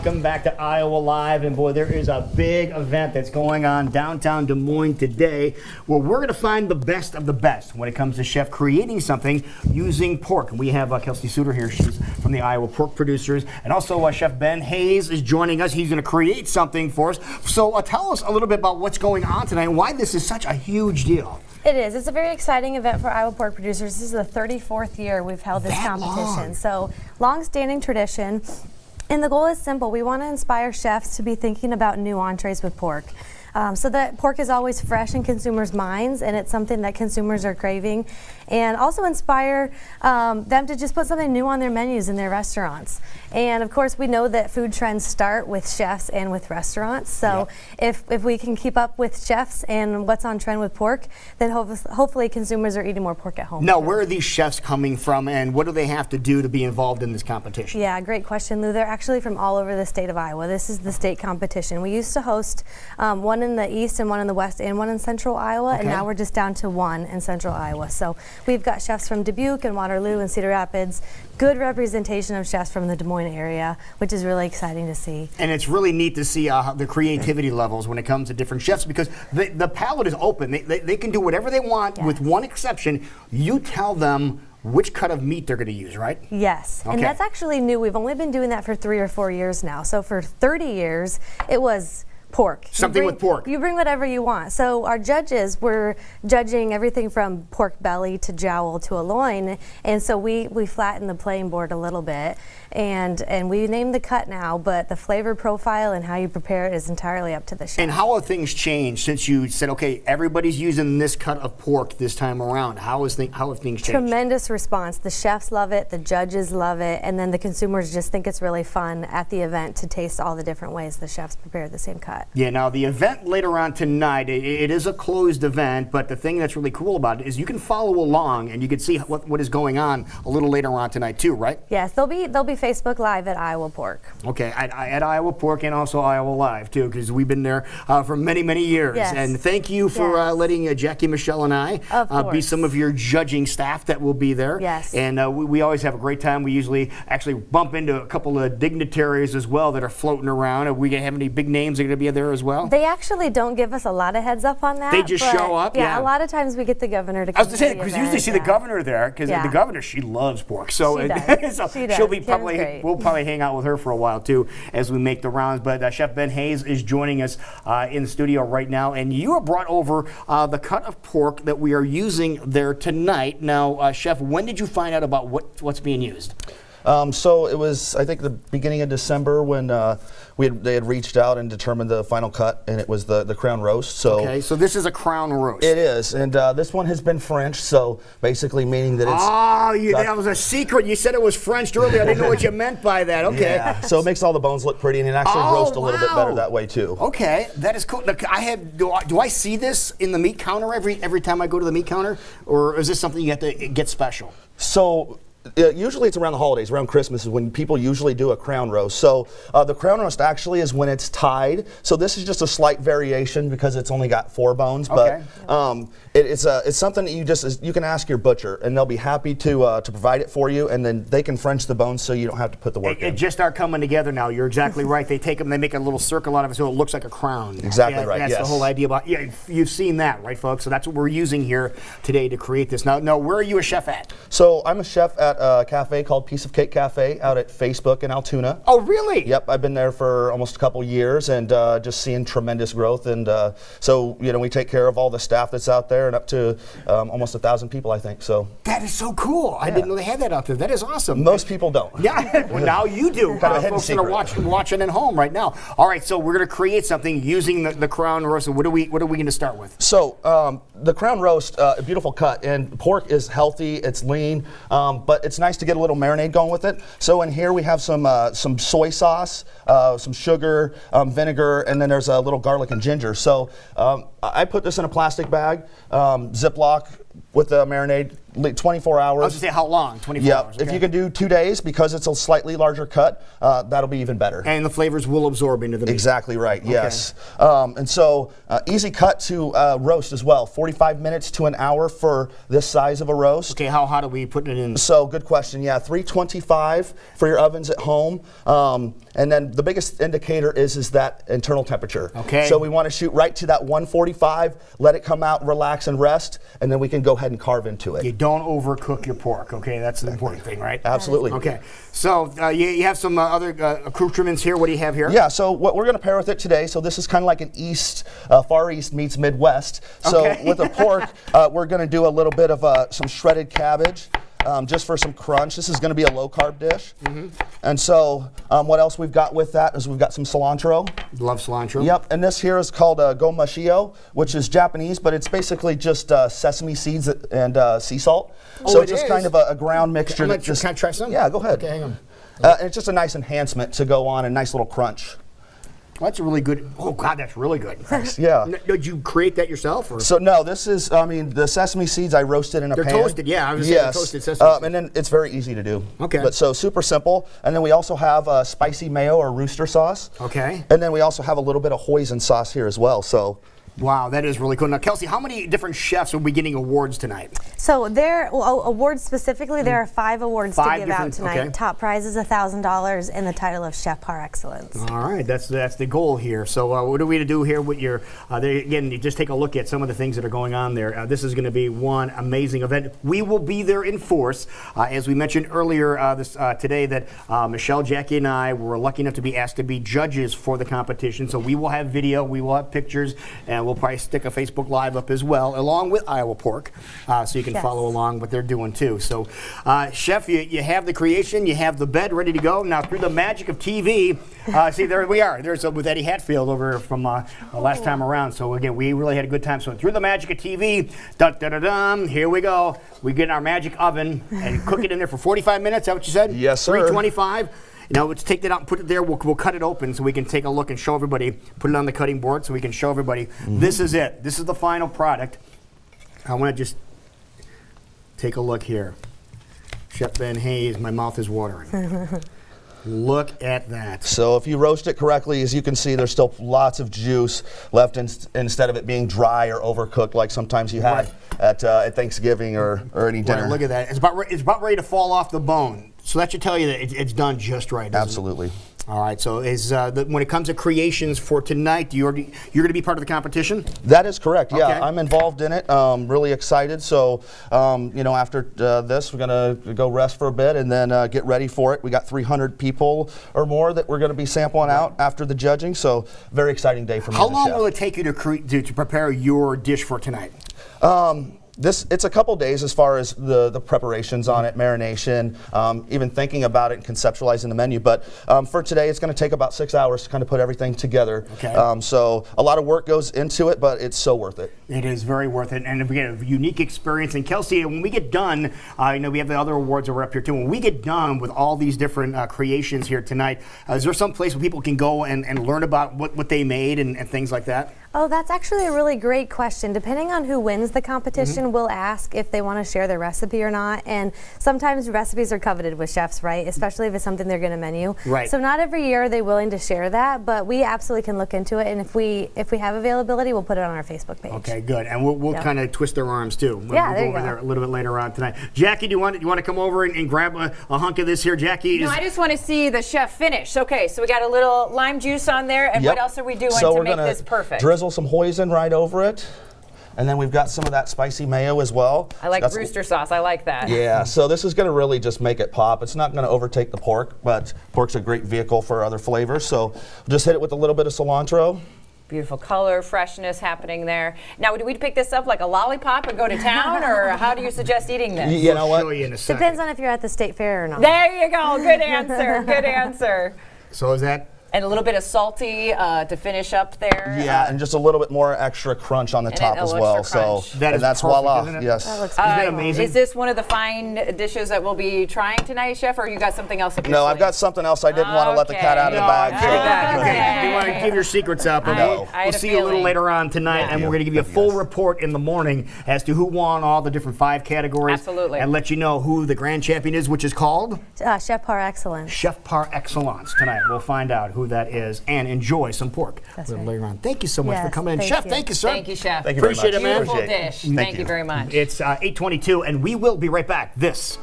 Welcome back to Iowa Live, and boy, there is a big event that's going on downtown Des Moines today where we're going to find the best of the best when it comes to chef creating something using pork. And we have Kelsey Suter here. She's from the Iowa Pork Producers, and also Chef Ben Hayes is joining us. He's going to create something for us. So tell us a little bit about what's going on tonight and why this is such a huge deal. It is. It's a very exciting event for Iowa Pork Producers. This is the 34th year we've held this competition. So long-standing tradition. And the goal is simple. We want to inspire chefs to be thinking about new entrees with pork. So that pork is always fresh in consumers' minds, and it's something that consumers are craving. And also inspire them to just put something new on their menus in their restaurants. And of course, we know that food trends start with chefs and with restaurants. So if we can keep up with chefs and what's on trend with pork, then hopefully consumers are eating more pork at home. Now, where are these chefs coming from, and what do they have to do to be involved in this competition? Yeah, great question, Lou. They're actually from all over the state of Iowa. This is the state competition. We used to host one in the east and one in the west and one in central Iowa, and now we're just down to one in central Iowa. So we've got chefs from Dubuque and Waterloo and Cedar Rapids. Good representation of chefs from the Des Moines area, which is really exciting to see. And it's really neat to see the creativity levels when it comes to different chefs, because the palette is open. They can do whatever they want, with one exception. You tell them which cut of meat they're going to use, right? Yes, and that's actually new. We've only been doing that for 3 or 4 years now. So for 30 years, it was pork. Something with pork. You bring whatever you want. So our judges were judging everything from pork belly to jowl to a loin, and so we flattened the playing board a little bit, and we named the cut now, but the flavor profile and how you prepare it is entirely up to the chef. And how have things changed since you said, okay, everybody's using this cut of pork this time around? How have things changed? Tremendous response. The chefs love it, the judges love it, and then the consumers just think it's really fun at the event to taste all the different ways the chefs prepare the same cut. Yeah, now the event later on tonight, it is a closed event, but the thing that's really cool about it is you can follow along and you can see what is going on a little later on tonight too, right? Yes, they'll be Facebook Live at Iowa Pork. Okay, at Iowa Pork and also Iowa Live too, because we've been there for many, many years. Yes. And thank you for letting Jackie, Michelle, and I be some of your judging staff that will be there. Yes. And we always have a great time. We usually actually bump into a couple of dignitaries as well that are floating around. Are we going to have any big names that are going to be there as well? They actually don't give us a lot of heads up on that. They just show up? Yeah, a lot of times we get the governor to come. I was going to say, because usually see the governor there, because the governor, she loves pork. So, she does. so she does. she'll be we'll probably hang out with her for a while too as we make the rounds. But Chef Ben Hayes is joining us in the studio right now, and you have brought over the cut of pork that we are using there tonight. Now, Chef, when did you find out about what's being used? So it was, I think, the beginning of December when they had reached out and determined the final cut, and it was the crown roast. So okay, so this is a crown roast. It is, and this one has been French, so basically meaning that it's... Oh, that was a secret. You said it was French earlier. I didn't know what you meant by that. Okay. Yeah, so it makes all the bones look pretty, and it actually roasts a little bit better that way too. Okay, that is cool. Look, do I see this in the meat counter every time I go to the meat counter, or is this something you have to get special? So... usually it's around the holidays, around Christmas is when people usually do a crown roast. So the crown roast actually is when it's tied. So this is just a slight variation because it's only got 4 bones. But it's something that you can ask your butcher, and they'll be happy to provide it for you, and then they can French the bones so you don't have to put the work in. It just start coming together now. You're exactly right. They take them, they make a little circle out of it so it looks like a crown. Exactly right. That's the whole idea about. Yeah, you've seen that, right, folks? So that's what we're using here today to create this. Now, where are you a chef at? So I'm a chef at a cafe called Piece of Cake Cafe out at Facebook in Altoona. Oh, really? Yep, I've been there for almost a couple years, and just seeing tremendous growth. And so we take care of all the staff that's out there, and up to almost 1,000 people, I think. So that is so cool. I didn't know they had that out there. That is awesome. Most people don't. Yeah, well, now you do. Folks that are watching at home right now. All right, so we're going to create something using the crown roast. What are we going to start with? So the crown roast, a beautiful cut, and pork is healthy. It's lean, but it's nice to get a little marinade going with it. So in here we have some soy sauce, some sugar, vinegar, and then there's a little garlic and ginger. So I put this in a plastic bag, Ziploc, with the marinade, 24 hours. I was going to say, how long? 24 hours. Okay. If you can do 2 days, because it's a slightly larger cut, that'll be even better. And the flavors will absorb into the meat. Exactly right, yes. And so easy cut to roast as well. 45 minutes to an hour for this size of a roast. Okay, how hot are we putting it in? So good question, yeah. 325 for your ovens at home. And then the biggest indicator is that internal temperature. Okay. So we want to shoot right to that 145, let it come out, relax and rest, and then we can go ahead and carve into it. You don't overcook your pork, okay? That's the important thing, right? Absolutely. Okay. So you have some other accoutrements here. What do you have here? Yeah, so what we're going to pair with it today, so this is kind of like an Far East meets Midwest. So Okay. with the pork, we're going to do a little bit of some shredded cabbage. Just for some crunch. This is going to be a low-carb dish. And so what else we've got with that is we've got some cilantro. Love cilantro. Yep, and this here is called gomashio, which is Japanese, but it's basically just sesame seeds and sea salt. Oh, So it it's just is? kind of a ground mixture. Can I that just, try some? Yeah, go ahead. Okay, hang on. And it's just a nice enhancement to go on, a nice little crunch. Well, that's a really good. Oh God, that's really good. Yeah. Did you create that yourself? Or? So no, this is, I mean, the sesame seeds I roasted in a They're pan. toasted, yeah, I was saying toasted sesame seeds. And then it's very easy to do. Okay. But so super simple. And then we also have spicy mayo or rooster sauce. Okay. And then we also have a little bit of hoisin sauce here as well. So Wow, that is really cool. Now, Kelsey, how many different chefs will be getting awards tonight? So awards specifically, there are 5 awards to 5 give out different- tonight. okay. Top prize is $1,000 and the title of Chef Par Excellence. All right, that's the goal here. So what are we to do here with your, again, you just take a look at some of the things that are going on there. This is going to be one amazing event. We will be there in force. As we mentioned earlier today that Michelle, Jackie, and I were lucky enough to be asked to be judges for the competition. So we will have video, we will have pictures, and we'll probably stick a Facebook Live up as well, along with Iowa Pork, so you can Yes. follow along what they're doing too. So, Chef, you have the creation, you have the bed ready to go. Now, through the magic of TV, see, there we are. There's with Eddie Hatfield over from last time around. So again, we really had a good time. So through the magic of TV, here we go. We get in our magic oven and cook it in there for 45 minutes. Is that what you said? Yes, sir. 325. Now let's take that out and put it there. We'll cut it open so we can take a look and show everybody. Put it on the cutting board so we can show everybody. This is it. This is the final product. I want to just take a look here. Chef Ben Hayes, my mouth is watering. Look at that. So if you roast it correctly, as you can see, there's still lots of juice left instead of it being dry or overcooked like sometimes you have at Thanksgiving or any dinner. Right, look at that. It's about ready to fall off the bone. So that should tell you that it's done just right. Doesn't Absolutely. It? All right. So when it comes to creations for tonight, you're going to be part of the competition? That is correct. Yeah, Okay. I'm involved in it. Really excited. So, after this, we're gonna go rest for a bit and then get ready for it. We got 300 people or more that we're gonna be sampling out after the judging. So, very exciting day for me. How as a long chef. will it take you to prepare your dish for tonight? It's a couple days as far as the preparations on it, marination, even thinking about it and conceptualizing the menu. But for today, it's going to take about 6 hours to kind of put everything together. Okay. So a lot of work goes into it, but it's so worth it. It is very worth it, and we get a unique experience. And Kelsey, when we get done, we have the other awards that were up here too. When we get done with all these different creations here tonight, is there some place where people can go and learn about what they made and things like that? Oh, that's actually a really great question. Depending on who wins the competition, we'll ask if they want to share their recipe or not. And sometimes recipes are coveted with chefs, right? Especially if it's something they're going to menu. Right. So not every year are they willing to share that, but we absolutely can look into it. And if we have availability, we'll put it on our Facebook page. Okay, good. And we'll Yeah. kind of twist their arms too. Yeah, we'll there go you over go. there a little bit later on tonight. Jackie, do you want to come over and grab a hunk of this here? Jackie No, is. I just want to see the chef finish. Okay, so we got a little lime juice on there, and Yep. what else are we doing So to we're make gonna this perfect? drizzle some hoisin right over it. And then we've got some of that spicy mayo as well. I like That's- rooster sauce. I like that. Yeah, so this is going to really just make it pop. It's not going to overtake the pork, but pork's a great vehicle for other flavors. So just hit it with a little bit of cilantro. Beautiful color, freshness happening there. Now, do we pick this up like a lollipop and go to town, or how do you suggest eating this? You know I'll show what? you in a second. Depends on if you're at the state fair or not. There you go. Good answer. Good answer. So is that? And a little bit of salty to finish up there. Yeah, and just a little bit more extra crunch on the And top a as little well. extra crunch. So That is and that's perfect, voila. isn't it? Yes. That looks Isn't that amazing? Is this one of the fine dishes that we'll be trying tonight, Chef, or you got something else up your No, I've sleeve? got something else. I didn't want to let the cat out of the No, bag. okay. so- Okay. You want to give your secrets up, and I we'll had a see you a little feeling. later on tonight, and we're going to give you a full report in the morning as to who won all the different 5 categories. Absolutely. And let you know who the grand champion is, which is called Chef Par Excellence. Chef Par Excellence tonight. We'll find out who that is and enjoy some pork That's a little right. later on. Thank you so much for Yes, coming in. thank Chef, you. thank you, sir. Thank you, Chef. Thank you very Appreciate much. it, man. Beautiful Appreciate it. dish. Thank you very much. It's 8:22, and we will be right back. This